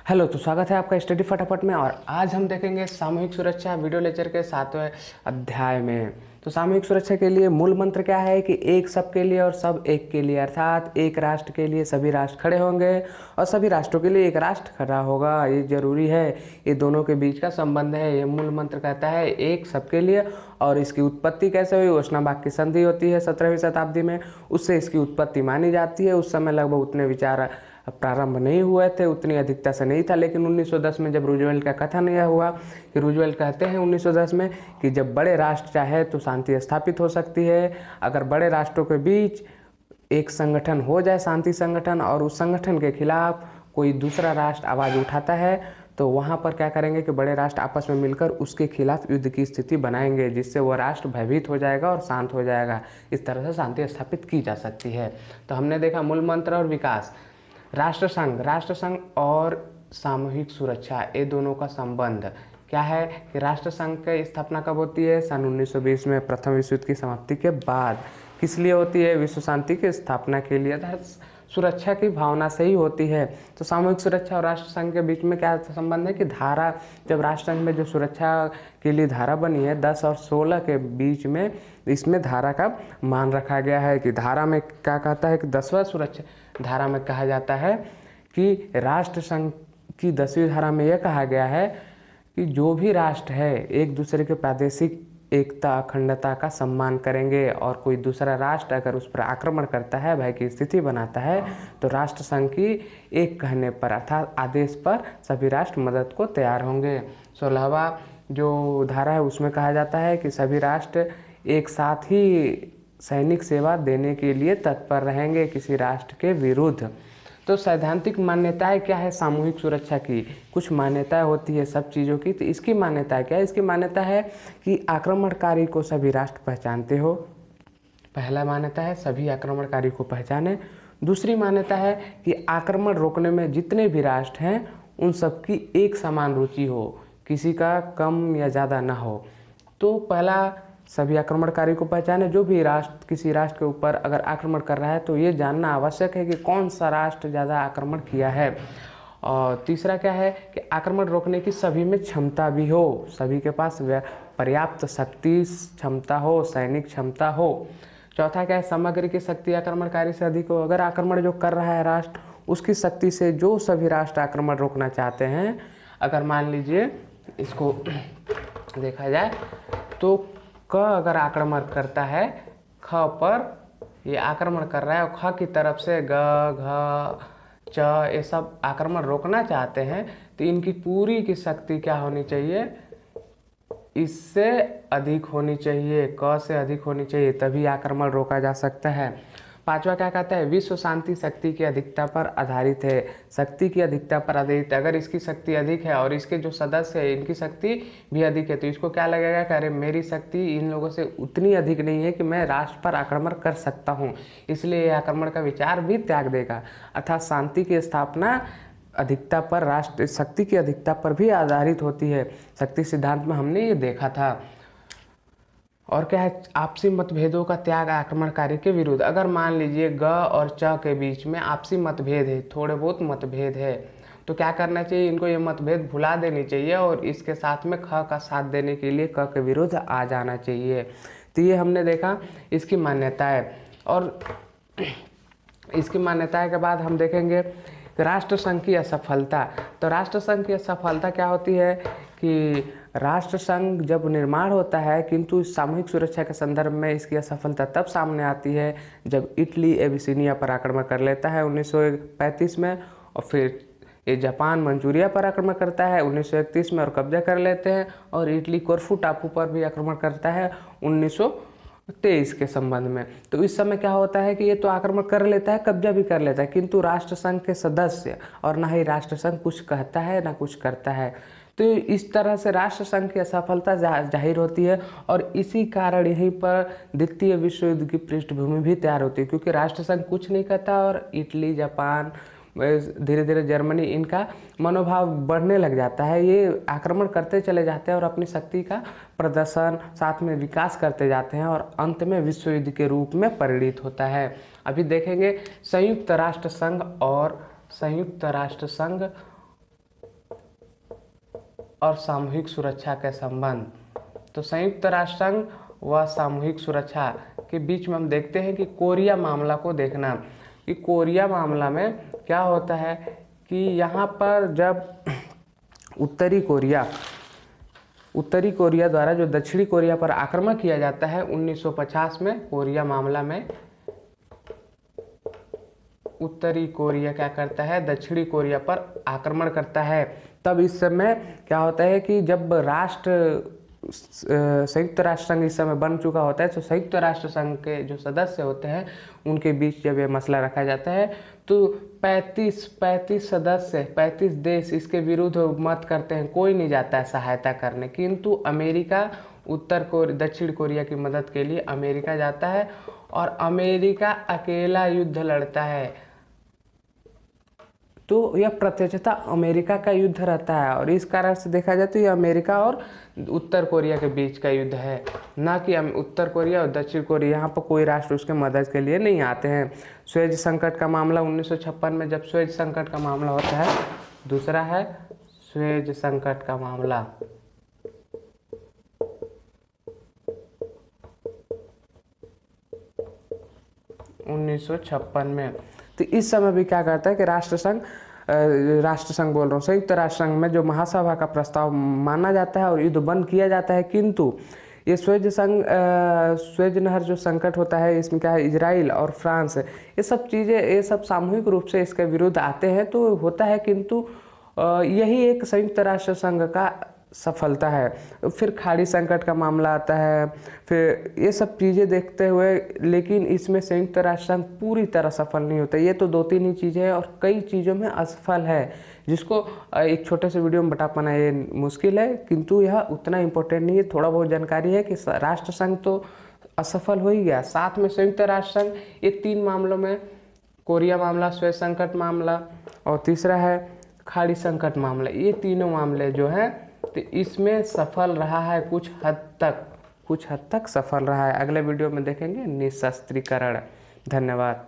Hello, तो स्वागत है आपका स्टडी फटाफट में। और आज हम देखेंगे सामूहिक सुरक्षा वीडियो लेक्चर के 7वें अध्याय में। तो सामूहिक सुरक्षा के लिए मूल मंत्र क्या है कि एक सबके लिए और सब एक के लिए, अर्थात एक राष्ट्र के लिए सभी राष्ट्र खड़े होंगे और सभी राष्ट्रों के लिए एक राष्ट्र खड़ा होगा। ये जरूरी है, ये दोनों के बीच का संबंध है। ये मूल मंत्र कहता है एक सबके लिए। और इसकी उत्पत्ति कैसे हुई? वचनाभाग की संधि होती है 17वीं शताब्दी में, उससे इसकी उत्पत्ति मानी जाती है। उस समय लगभग उतने विचार प्रारंभ नहीं हुए थे, उतनी अधिकता से नहीं था। लेकिन 1910 में जब रूजवेल्ट का कथन यह हुआ कि रूजवेल्ट कहते हैं 1910 में कि जब बड़े राष्ट्र चाहे तो शांति स्थापित हो सकती है। अगर बड़े राष्ट्रों के बीच एक संगठन हो जाए, शांति संगठन, और उस संगठन के खिलाफ कोई दूसरा राष्ट्र आवाज़ उठाता है तो वहाँ पर क्या करेंगे कि बड़े राष्ट्र आपस में मिलकर उसके खिलाफ युद्ध की स्थिति बनाएंगे, जिससे वह राष्ट्र भयभीत हो जाएगा और शांत हो जाएगा। इस तरह से शांति स्थापित की जा सकती है। तो हमने देखा मूल मंत्र और विकास। राष्ट्रसंघ और सामूहिक सुरक्षा, ये दोनों का संबंध क्या है कि राष्ट्रसंघ की स्थापना कब होती है? सन 1920 में, प्रथम विश्व युद्ध की समाप्ति के बाद। किस लिए होती है? विश्व शांति की स्थापना के लिए, सुरक्षा की भावना से ही होती है। तो सामूहिक सुरक्षा और राष्ट्रसंघ के बीच में क्या संबंध है कि धारा, जब राष्ट्रसंघ में जो सुरक्षा के लिए धारा बनी है 10 और 16 के बीच में, इसमें धारा का मान रखा गया है कि धारा में क्या कहता है कि 10वां सुरक्षा धारा में कहा जाता है कि राष्ट्रसंघ की 10वीं धारा में यह कहा गया है कि जो भी राष्ट्र है एक दूसरे के प्रादेशिक एकता अखंडता का सम्मान करेंगे, और कोई दूसरा राष्ट्र अगर उस पर आक्रमण करता है, भय की स्थिति बनाता है, तो राष्ट्रसंघ की एक कहने पर अर्थात आदेश पर सभी राष्ट्र मदद को तैयार होंगे। 16वां जो धारा है उसमें कहा जाता है कि सभी राष्ट्र एक साथ ही सैनिक सेवा देने के लिए तत्पर रहेंगे किसी राष्ट्र के विरुद्ध। तो सैद्धांतिक मान्यताएं क्या है सामूहिक सुरक्षा की? कुछ मान्यताएं होती है सब चीज़ों की। तो इसकी मान्यता क्या है? इसकी मान्यता है कि आक्रमणकारी को सभी राष्ट्र पहचानते हो। पहला मान्यता है सभी आक्रमणकारी को पहचाने। दूसरी मान्यता है कि आक्रमण रोकने में जितने भी राष्ट्र हैं उन सबकी एक समान रुचि हो, किसी का कम या ज़्यादा ना हो। तो पहला, सभी आक्रमणकारी को पहचाने। जो भी राष्ट्र किसी राष्ट्र के ऊपर अगर आक्रमण कर रहा है तो ये जानना आवश्यक है कि कौन सा राष्ट्र ज़्यादा आक्रमण किया है। और तीसरा क्या है कि आक्रमण रोकने की सभी में क्षमता भी हो, सभी के पास पर्याप्त शक्ति क्षमता हो, सैनिक क्षमता हो। चौथा क्या है? सामग्री की शक्ति आक्रमणकारी से अधिक हो। अगर आक्रमण जो कर रहा है राष्ट्र, उसकी शक्ति से जो सभी राष्ट्र आक्रमण रोकना चाहते हैं, अगर मान लीजिए इसको देखा जाए तो क अगर आक्रमण करता है ख पर, ये आक्रमण कर रहा है और ख की तरफ से ग, घ, च, ये सब आक्रमण रोकना चाहते हैं, तो इनकी पूरी की शक्ति क्या होनी चाहिए? इससे अधिक होनी चाहिए, क से अधिक होनी चाहिए, तभी आक्रमण रोका जा सकता है। पांचवा क्या कहता है? विश्व शांति शक्ति की अधिकता पर आधारित है। शक्ति की अधिकता पर आधारित है। अगर इसकी शक्ति अधिक है और इसके जो सदस्य है इनकी शक्ति भी अधिक है, तो इसको क्या लगेगा कि अरे मेरी शक्ति इन लोगों से उतनी अधिक नहीं है कि मैं राष्ट्र पर आक्रमण कर सकता हूँ, इसलिए आक्रमण का विचार भी त्याग देगा। अर्थात शांति की स्थापना अधिकता पर, राष्ट्र शक्ति की अधिकता पर भी आधारित होती है। शक्ति सिद्धांत में हमने ये देखा था। और क्या है? आपसी मतभेदों का त्याग आक्रमणकारी के विरुद्ध। अगर मान लीजिए ग और च के बीच में आपसी मतभेद है, थोड़े बहुत मतभेद है, तो क्या करना चाहिए? इनको ये मतभेद भुला देनी चाहिए और इसके साथ में ख का साथ देने के लिए क के विरुद्ध आ जाना चाहिए। तो ये हमने देखा इसकी मान्यता है। और इसकी मान्यता के बाद हम देखेंगे राष्ट्रसंघ की असफलता। तो राष्ट्रसंघ की असफलता क्या होती है कि राष्ट्रसंघ जब निर्माण होता है, किंतु सामूहिक सुरक्षा के संदर्भ में इसकी असफलता तब सामने आती है जब इटली एबिसिनिया पर आक्रमण कर लेता है 1935 में, और फिर ये जापान मंचूरिया पर आक्रमण करता है 1931 में और कब्जा कर लेते हैं, और इटली कोरफू टापू पर भी आक्रमण करता है 1923 के संबंध में। तो इस समय क्या होता है कि ये तो आक्रमण कर लेता है, कब्जा भी कर लेता है, किंतु राष्ट्रसंघ के सदस्य और ना ही राष्ट्रसंघ कुछ कहता है ना कुछ करता है। तो इस तरह से राष्ट्रसंघ की असफलता जाहिर होती है। और इसी कारण यहीं पर द्वितीय विश्व युद्ध की पृष्ठभूमि भी तैयार होती है, क्योंकि राष्ट्रसंघ कुछ नहीं कहता और इटली, जापान, धीरे धीरे जर्मनी, इनका मनोभाव बढ़ने लग जाता है। ये आक्रमण करते चले जाते हैं और अपनी शक्ति का प्रदर्शन, साथ में विकास करते जाते हैं, और अंत में विश्व युद्ध के रूप में परिणित होता है। अभी देखेंगे संयुक्त राष्ट्र संघ और संयुक्त राष्ट्र संघ और सामूहिक सुरक्षा के संबंध। तो संयुक्त राष्ट्र संघ व सामूहिक सुरक्षा के बीच में हम देखते हैं कि कोरिया मामला को देखना, कि कोरिया मामला में क्या होता है कि यहाँ पर जब उत्तरी कोरिया द्वारा जो दक्षिणी कोरिया पर आक्रमण किया जाता है 1950 में, कोरिया मामला में उत्तरी कोरिया क्या करता है, दक्षिणी कोरिया पर आक्रमण करता है। तब इस समय क्या होता है कि जब संयुक्त राष्ट्र संघ इस समय बन चुका होता है, तो संयुक्त राष्ट्र संघ के जो सदस्य होते हैं उनके बीच जब ये मसला रखा जाता है तो 35 सदस्य, 35 देश इसके विरुद्ध मत करते हैं, कोई नहीं जाता है सहायता करने। किंतु अमेरिका दक्षिण कोरिया की मदद के लिए अमेरिका जाता है और अमेरिका अकेला युद्ध लड़ता है। तो यह प्रत्यक्षता अमेरिका का युद्ध रहता है और इस कारण से देखा जाए तो यह अमेरिका और उत्तर कोरिया के बीच का युद्ध है, ना कि उत्तर कोरिया और दक्षिण कोरिया। यहाँ पर कोई राष्ट्र उसके मदद के लिए नहीं आते हैं। सुएज संकट का मामला 1956 में जब सुएज संकट का मामला होता है। दूसरा है सुएज संकट का मामला 1956 में। तो इस समय भी क्या करता है कि संयुक्त राष्ट्र संघ में जो महासभा का प्रस्ताव माना जाता है और युद्ध बंद किया जाता है। किंतु ये सुएज नहर जो संकट होता है, इसमें क्या है, इजराइल और फ्रांस, ये सब सामूहिक रूप से इसके विरुद्ध आते हैं तो होता है। किंतु यही एक संयुक्त राष्ट्र संघ का सफलता है। फिर खाड़ी संकट का मामला आता है, फिर ये सब चीज़ें देखते हुए, लेकिन इसमें संयुक्त राष्ट्र संघ पूरी तरह सफल नहीं होता। ये तो 2-3 ही चीज़ें हैं और कई चीज़ों में असफल है, जिसको एक छोटे से वीडियो में बता पाना ये मुश्किल है। किंतु यह उतना इम्पोर्टेंट नहीं है, थोड़ा बहुत जानकारी है कि राष्ट्र संघ तो असफल हो ही गया। साथ में संयुक्त राष्ट्र संघ ये 3 मामलों में, कोरिया मामला, सुएज संकट मामला और तीसरा है खाड़ी संकट मामला, ये तीनों मामले जो हैं तो इसमें सफल रहा है, कुछ हद तक सफल रहा है। अगले वीडियो में देखेंगे निशस्त्रीकरण। धन्यवाद।